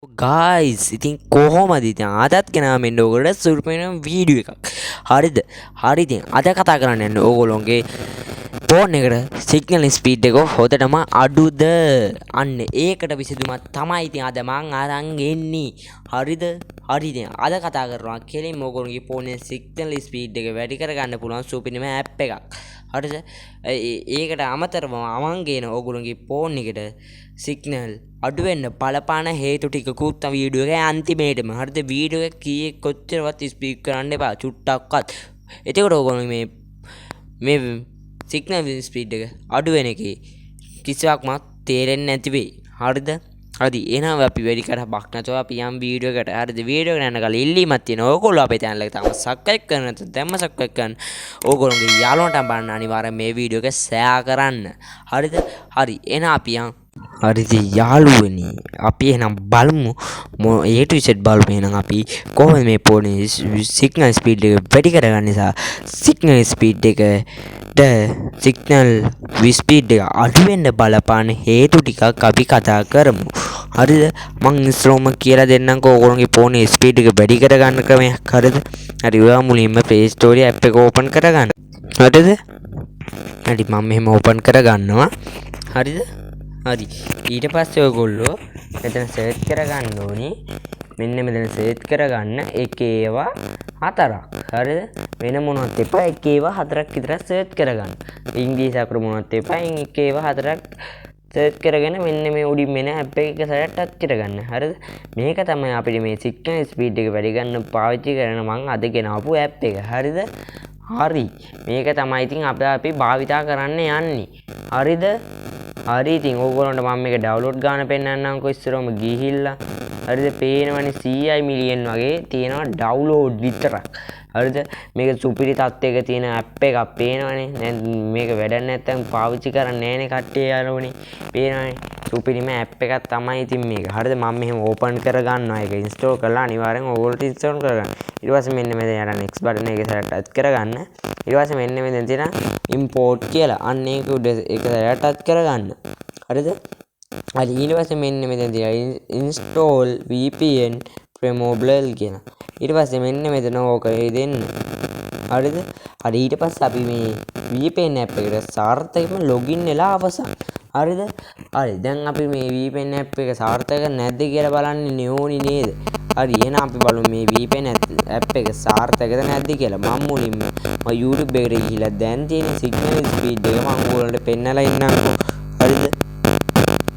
ගායිස් ඉතින් කොහොමද ඉතින් අදත් ගෙනාව මෙන්න ඕගොල්ලෝ සුපිරිම වීඩියෝ එකක්. හරිද? හරි ඉතින් අද කතා කරන්න යන්නේ ඕගොල්ලෝගේ ෆෝන් එකට සිග්නල් ස්පීඩ් එක හොදටම අඩුද? අන්න ඒකට විසඳුමක් තමයි ඉතින් අද මං අරන් එන්නේ. හරිද? හරි ඉතින් අද කතා කරනවා කෙලින්ම ඕගොල්ලෝගේ ෆෝනේ සිග්නල් ස්පීඩ් එක වැඩි කරගන්න පුළුවන් සුපිරිම ඇප් එකක්. හරිද? ඒකට අමතරව මම ගේන ඕගොල්ලෝගේ ෆෝන් එකට සිග්නල් අඩු වෙන්න බලපාන හේතු ටිකකුත් වීඩියෝ එකේ අන්තිමේටම. හරිද? වීඩියෝ එක කීයේ කොච්චරවත් ස්පීඩ් කරන්න එපා චුට්ටක්වත්. එතකොට ඕගොල්ලෝ මේ සිග්නල් ස්පීඩ් එක අඩු වෙන එකේ කිසිවක්ම තේරෙන්නේ නැති වෙයි. හරිද? හරි එහෙනම් අපි වැඩි කරහක් නැතුව අපි යම් වීඩියෝ එකට. හරිද? වීඩියෝ එක යන කලින් ඉල්ලීමක් තියෙනවා. ඕගොල්ලෝ අපේ channel එක තාම subscribe කරන්න නැත්නම් දැම්ම subscribe කරන්න. ඕගොල්ලෝගේ යාළුවන්ට බලන්න අනිවාර්යෙන් මේ වීඩියෝ එක share කරන්න. හරිද? හරි එහෙනම් අපි යම් හරිද යාළුවනි අපි එහෙනම් බලමු A to Z බලමු එහෙනම් අපි කොහොමද මේ ෆෝනේ සිග්නල් ස්පීඩ් එක වැඩි කරගන්න නිසා සිග්නල් ස්පීඩ් එකට සිග්නල් ස්පීඩ් එක අඩු වෙන්න බලපාන හේතු ටිකක් අපි කතා කරමු. හරිද? මං ඉස්සරෝම කියලා දෙන්නම්කෝ ඕගොල්ලෝගේ ෆෝනේ ස්පීඩ් එක වැඩි කරගන්න ක්‍රමයක්. හරිද? හරි ඔයා මුලින්ම Play Store app එක ඕපන් කරගන්න. හරිද? හරි මම මෙහෙම ඕපන් කරගන්නවා. හරිද? හරි ඊට පස්සේ ඔයගොල්ලෝ මෙතන සර්ච් කරගන්න ඕනේ. මෙන්න මෙතන සර්ච් කරගන්න ඒකේවා හතරක්. හරිද? වෙන මොනවත් එපා ඒකේවා හතරක් විතර සර්ච් කරගන්න. ඉංග්‍රීසි අකුරු මොනවත් එපා ඒකේවා හතරක් සර්ච් කරගෙන මෙන්න මේ උඩින් මෙන ඇප් එක සරට ටච් කරගන්න. හරිද? මේක තමයි අපිට මේ සිග්නල් ස්පීඩ් එක වැඩි ගන්න පාවිච්චි කරන මං අද ගෙනාවු ඇප් එක. හරිද? හරි මේක තමයි ඉතින් අපි භාවිතා කරන්න යන්නේ. හරිද? හරි ඉතින් ඕගොල්ලන්ට මම මේක ඩවුන්ලෝඩ් ගන්න පෙන්නන්නම්කෝ ඉස්සරවම ගිහිල්ලා. හරිද? පේනවනේ 100 මිලියන් වගේ තියෙනවා ඩවුන්ලෝඩ් විතරක්. හරිද? මේක සුපිරි තත්ත්වයක තියෙන ඇප් එකක් පේනවනේ. දැන් මේක වැඩක් නැත්නම් පාවිච්චි කරන්නේ නැහැනේ කට්ටිය යාළුවනේ. පේනවනේ සුපිරිම ඇප් එකක් තමයි ඉතින් මේක. හරිද? මම මෙහෙම ඕපන් කරගන්නවා. ඒක ඉන්ස්ටෝල් කරලා අනිවාර්යෙන් ඕගොල්ලෝ ඉන්ස්ටෝල් කරගන්න. ඊට පස්සේ මෙන්න මෙතන යන next button එක සරට ටච් කරගන්න. ඊට පස්සේ මෙන්න මෙතන තියෙන import කියලා අන්න ඒක උඩ එක සරට ටච් කරගන්න. හරිද? හරි ඊට පස්සේ මෙන්න මෙතන තියෙන install VPN Promobile කියලා. ඊට පස්සේ මෙන්න මෙතන ඕකේ දෙන්න. හරිද? හරි ඊට පස්සේ අපි මේ VPN app එකට සාර්ථකව login වෙලා අවසන්. හරිද? හරි දැන් අපි මේ VPN app එක සාර්ථක නැද්ද කියලා බලන්නේ ඕනි නේද? හරි එහෙනම් අපි බලමු මේ VPN app එක සාර්ථකද නැද්ද කියලා. මම මුලින්ම YouTube එකට ගිහිල්ලා දැන් තියෙන signal speed එක මම ඔයාලට පෙන්නලා ඉන්නම්කෝ. හරිද?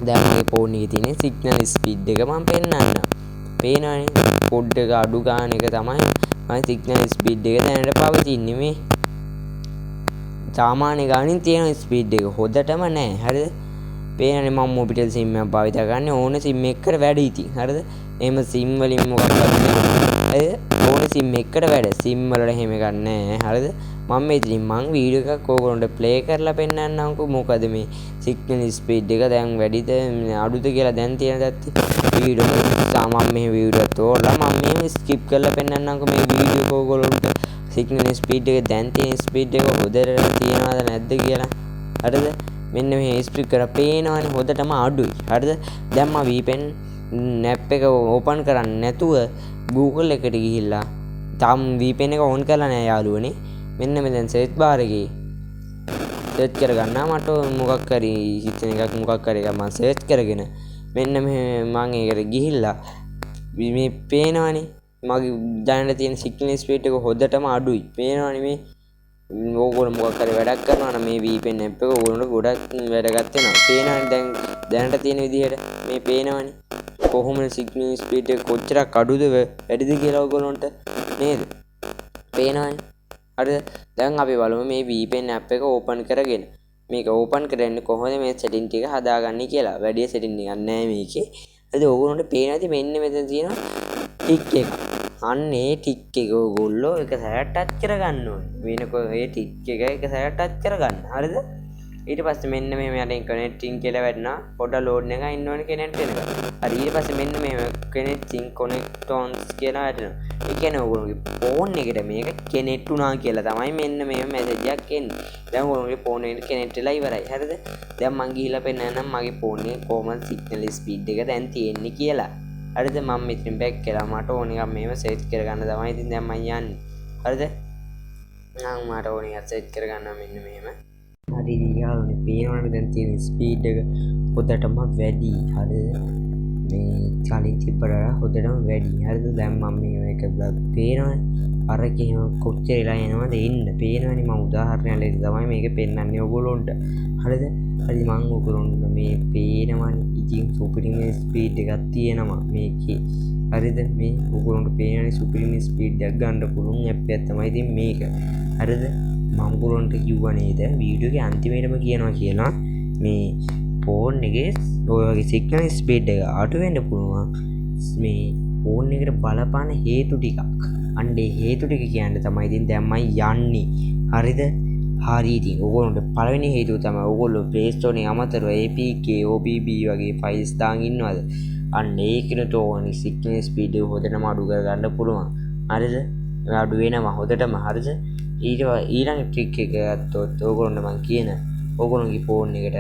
දැන් මේ ෆෝන් එකේ තියෙන signal speed එක මම පෙන්නන්නම්. පේනවනේ පොඩ්ඩක අඩු ගන්න එක තමයි මම signal speed එක දැනට පවතින්නේ මේ. සාමාන්‍ය ගානින් තියෙන ස්පීඩ් එක හොදටම නැහැ. හරිද? පේනනේ මම මොබිටෙල් සිම් එකක් භාවිත කරන්නේ ඕන සිම් එකකට වැඩි ඉතින්. හරිද? එහෙම සිම් වලින් මොකක්වත් නැහැ. හරිද? ඕන සිම් එකකට වැඩ. සිම් වලට එහෙම එකක් නැහැ. හරිද? මම ඉතින් වීඩියෝ එකක් ඕගොල්ලන්ට ප්ලේ කරලා පෙන්නන්නම්කෝ මොකද මේ සිග්නල් ස්පීඩ් එක දැන් වැඩිද අඩුද කියලා දැන් තියෙන දත් වීඩියෝ එක මම මේ වීඩියෝ එක තෝරලා මම මේ ස්කිප් කරලා පෙන්නන්නම්කෝ මේ වීඩියෝ එක ඕගොල්ලන්ට සිග්නල් ස්පීඩ් එක දැන් තියෙන ස්පීඩ් එක හොදට තියනවද නැද්ද කියලා. හරිද? මෙන්න මේ ස්පීඩ් කරලා පේනවනේ හොදටම අඩුයි. හරිද? දැන් මම VPN app එක ඕපන් කරන්නේ නැතුව Google එකට ගිහිල්ලා තාම VPN එක ඕන් කරලා නැහැ යාළුවනේ. මෙන්න මෙතන search bar එකේ search කරගන්නවා මට මොකක් හරි හිතෙන එකක් මොකක් හරි එකක් මම search කරගෙන මෙන්න මේ මම ඒකට ගිහිල්ලා මේ පේනවනේ මගේ දැනට තියෙන සිග්නල් ස්පීඩ් එක හොදටම අඩුයි. පේනවනේ මේ ඕගොල්ලෝ මොකක් හරි වැඩක් කරනවා නම් මේ VPN app එක ඕගොල්ලන්ට ගොඩක් වැඩගත් වෙනවා. පේනවනේ දැන් දැනට තියෙන විදිහට මේ පේනවනේ කොහොමද සිග්නල් ස්පීඩ් එක කොච්චරක් අඩුද වැඩිද කියලා ඕගොල්ලන්ට නේද? පේනවනේ. හරිද? දැන් අපි බලමු මේ VPN app එක ඕපන් කරගෙන මේක ඕපන් කරන්නේ කොහොමද මේ setting ටික හදාගන්නේ කියලා. වැඩි setting එකක් නැහැ මේකේ. හරිද? ඕගොල්ලන්ට පේනවා ඉතින් මෙන්න මෙතන තියෙනවා ටික් එක. අන්න ඒ ටික් එක ඕගොල්ලෝ එක සැරයක් ටච් කරගන්න ඕනේ. වෙනකො ඒ ටික් එක එක සැරයක් ටච් කරගන්න. හරිද? ඊට පස්සේ මෙන්න මේ යටින් කනෙක්ටිං කියලා වැටෙනවා. පොඩ්ඩක් ලෝඩ් එකක් ඉන්න ඕනේ කනෙක්ට් වෙනකන්. හරි ඊට පස්සේ මෙන්න මේ කනෙක්ටිං කනෙක්ට් ඔන්ස් කියලා වැටෙනවා. ඒ කියන්නේ ඕගොල්ලෝගේ ෆෝන් එකට මේක කනෙක්ට් වුණා කියලා තමයි මෙන්න මේ මැසේජ් එකක් එන්නේ. දැන් ඕගොල්ලෝගේ ෆෝන් එකට කනෙක්ට් වෙලා ඉවරයි. හරිද? දැන් මං ගිහිල්ලා පෙන්නන්නම් මගේ ෆෝන් එකේ කොහොමද සිග්නල් ස්පීඩ් එක දැන් තියෙන්නේ කියලා. හරිද මම මෙතනින් බෑක් කරලා මට ඕන එකක් මේව සෙට් කරගන්න තමයි ඉතින් දැන් මම යන්නේ හරිද නම් මට ඕන එකක් සෙට් කරගන්න මෙන්න මෙහෙම හරි යාළුවනේ පේනවනේ දැන් තියෙන ස්පීඩ් එක හොදටම වැඩි හරිද මේ කලින් තිබ්බට හොදටම වැඩි හරිද දැන් මම මේක පේනවනේ අර කියම කොච්චර වෙලා යනවද එන්න පේනවනේ මම උදාහරණයක් ලෙස තමයි මේක පෙන්වන්නේ ඔයගොල්ලොන්ට හරිද හරි මම ඔයගොල්ලොන්ට මේ පේනවනේ ඉතින් සුපිරිම ස්පීඩ් එකක් තියෙනවා මේකේ හරිද මේ ඔයගොල්ලොන්ට පේනවනේ සුපිරිම ස්පීඩ් එකක් ගන්න පුළුවන් ඇප් එකක් තමයි ඉතින් මේක හරිද මම ඔයගොල්ලොන්ට කිව්වා නේද වීඩියෝ එකේ අන්තිමේටම කියනවා කියලා මේ ෆෝන් එකේ ඔය වගේ සිග්නල් ස්පීඩ් එක අඩු වෙන්න පුළුවන් මේ ෆෝන් එකට බලපාන හේතු ටිකක් අන්නේ හේතු ටික කියන්න තමයි ඉතින් දැන් මම යන්නේ හරිද හරි ඉතින් ඕගොල්ලන්ට පළවෙනි හේතුව තමයි ඕගොල්ලෝ Play Store එකේ අමතරව APK OBB වගේ ෆයිල්ස් දාන් ඉන්නවද අන්න ඒකිනුත් ඕනි සිග්නල් ස්පීඩ් එක හොදටම අඩු කරගන්න පුළුවන් හරිද අඩු වෙනවා හොදටම හරිද ඊළඟ ට්‍රික් එක ගත්තොත් ඕගොල්ලන්ට මම කියන ඕගොල්ලන්ගේ ෆෝන් එකට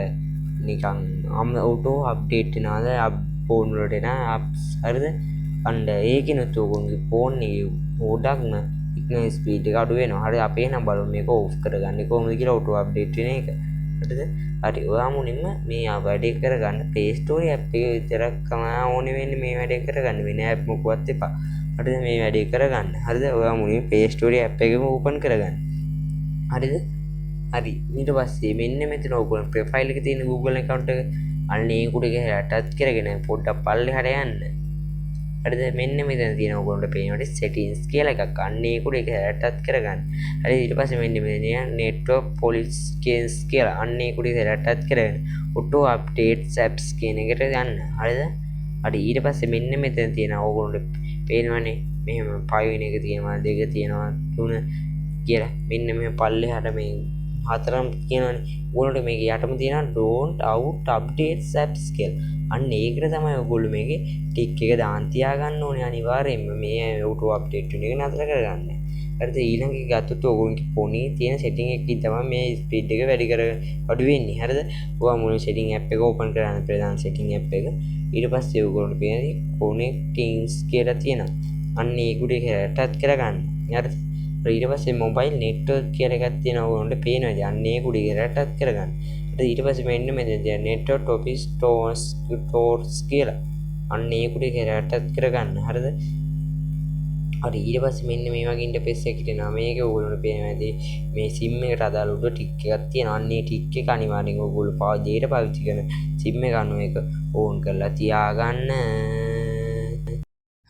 නිකන් ඔටෝ අප්ඩේට් වෙනවාද ෆෝන් වලට එන apps හරිද අන්න ඒකිනුත් ඕගොල්ලන්ගේ ෆෝන් එකේ පොඩක්ම සිග්නල් ස්පීඩ් එක අඩු වෙනවා හරි අපි නම් බලමු මේක ඕෆ් කරගන්නේ කොහොමද කියලා ඔටෝ අප්ඩේට් වෙන එක හරිද හරි ඔයා මුලින්ම මේ වැඩේ කරගන්න Play Store app එක විතරක් තමයි ඕනේ වෙන්නේ මේ වැඩේ කරගන්න වෙන app මොකවත් එපා හරිද මේ වැඩේ කරගන්න හරිද ඔයා මුලින්ම Play Store app එකම ඕපන් කරගන්න හරිද හරි ඊට පස්සේ මෙන්න මෙතන ඔයගොල්ලෝ ප්‍රොෆයිල් එකේ තියෙන Google account එක අන්න ඒක උඩ ගහලා ටච් කරගෙන පොඩ්ඩක් පල්ලෙහාට යන්න හරිද මෙන්න මෙතන තියෙන ඔයගොල්ලන්ට පේනවාට settings කියලා එකක් අන්න ඒක උඩ ගහලා ටච් කරගන්න හරි ඊට පස්සේ මෙන්න මෙතන network policy scans කියලා අන්න ඒක උඩ ගහලා ටච් කරගෙන auto updates apps කියන එකට යන්න හරිද හරි ඊට පස්සේ මෙන්න මෙතන තියෙන ඔයගොල්ලන්ට පේනවනේ මෙහෙම 5 වෙන එක තියෙනවා 2 තියෙනවා 3 කියලා මෙන්න මේ පල්ලෙහාට මේ හතරම කියනවනේ ඔයගොල්ලන්ට මේක යටම තියෙනවා don't out updates apps කියලා අන්න ඒකට තමයි ඔයගොල්ලෝ මේකේ ටික් එක දාන් තියාගන්න ඕනේ අනිවාර්යයෙන්ම මේ auto update වෙන එක නතර කරගන්න. හරිද ඊළඟ එක ගත්තොත් ඔයගොල්ලන්ගේ ෆෝනේ තියෙන setting එකකින් තමයි මේ speed එක වැඩි කර අඩු වෙන්නේ. හරිද? ඔයා මුළු setting app එක open කරගන්න ප්‍රධාන setting app එක. ඊට පස්සේ ඔයගොල්ලන්ට පේන්නේ connectings කියලා තියෙනවා. අන්න ඒක උඩ ටච් කරගන්න. හරිද? ඊට පස්සේ mobile network කියලා එකක් තියෙනවා ඔයගොල්ලන්ට පේනවා. අන්න ඒක උඩ ටච් කරගන්න. ඊට පස්සේ මෙන්න මෙතන network office stores කියලා අන්න ඒක උඩ ටච් කරගන්න. හරිද? හරි ඊට පස්සේ මෙන්න මේ වගේ ඉන්ටර්ෆේස් එකකට එනවා. මේක ඔයගොල්ලන්ට පේනවා ඇති මේ SIM එකට අදාළ උඩ ටික් එකක් තියෙනවා. අන්න ඒ ටික් එක අනිවාර්යෙන් ඔයගොල්ලෝ පාවිච්චි කරන SIM එක අනුව එක ඕන් කරලා තියාගන්න.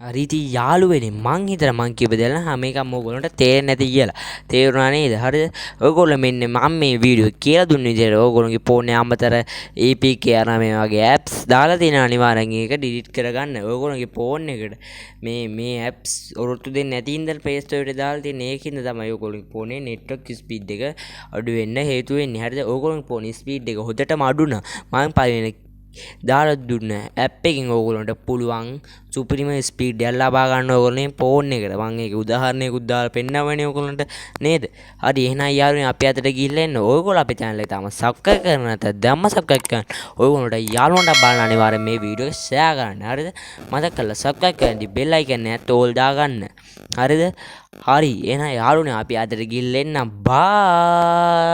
හරි ඉතින් යාළුවනේ මං හිතලා මං කියප දේ හැම එකම ඔයගොල්ලන්ට තේරෙන්නේ නැති කියලා. තේරුණා නේද? හරිද? ඔයගොල්ලෝ මෙන්න මම මේ වීඩියෝ කියලා දුන්න විදිහට ඔයගොල්ලෝගේ ෆෝන් එකේ අමතර APK අර මේ වගේ apps දාලා තියෙන අනිවාර්යෙන් ඒක delete කරගන්න. ඔයගොල්ලෝගේ ෆෝන් එකට මේ apps ඔරොත්තු දෙන්නේ නැති ඉඳලා Play Store එකට දාලා තියෙන ඒකින්ද තමයි ඔයගොල්ලෝගේ ෆෝනේ network speed එක අඩු වෙන්න හේතු වෙන්නේ. හරිද? ඔයගොල්ලෝගේ ෆෝනේ speed එක හොදටම අඩු නම් මම පළවෙනි දාලා දුන්න ඇප් එකකින් ඕගොල්ලන්ට පුළුවන් සුපිරිම ස්පීඩ් එක ලබා ගන්න ඕගොල්ලෝ ෆෝන් එකට. මම ඒක උදාහරණයකුත් දාලා පෙන්නවනේ ඕගොල්ලන්ට නේද? හරි එහෙනම් යාළුවනේ අපි අතට ගිහිල්ලා එන්න. ඔයගොල්ලෝ අපේ channel එක තාම subscribe කරලා නැත්නම් දැම්ම subscribe කරන්න. ඔයගොල්ලන්ට යාළුවන්ට බලන්න අනිවාර්යෙන් මේ වීඩියෝ එක share කරන්න. හරිද? මතක කරලා subscribe කරන්න bell icon එක all දාගන්න. හරිද? හරි එහෙනම් යාළුවනේ අපි අතට ගිහිල්ලා එන්න. bye